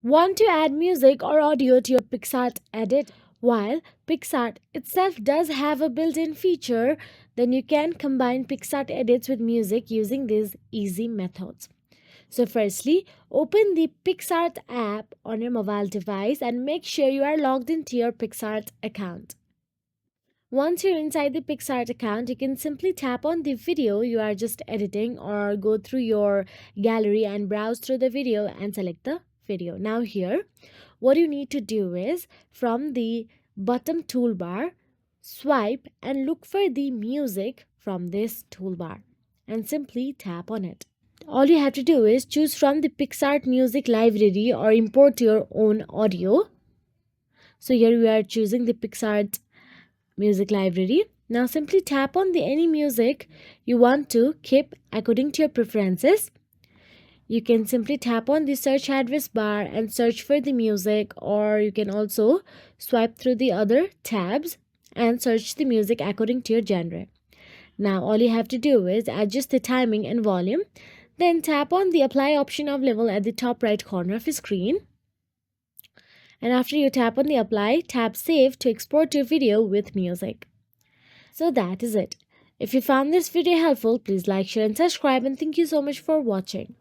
Want to add music or audio to your PicsArt edit? While PicsArt itself does have a built-in feature, then you can combine PicsArt edits with music using these easy methods. So firstly, open the PicsArt app on your mobile device and make sure you are logged into your PicsArt account. Once you're inside the PicsArt account, you can simply tap on the video you are just editing or go through your gallery and browse through the video and select the video. Now here, what you need to do is from the bottom toolbar, swipe and look for the music from this toolbar and simply tap on it. All you have to do is choose from the PicsArt music library or import your own audio. So here we are choosing the PicsArt music library. Now simply tap on the any music you want to keep according to your preferences. You can simply tap on the search address bar and search for the music, or you can also swipe through the other tabs and search the music according to your genre. Now all you have to do is adjust the timing and volume, then tap on the apply option of level at the top right corner of your screen. And after you tap on the apply, tap save to export your video with music. So that is it. If you found this video helpful, please like, share and subscribe, and thank you so much for watching.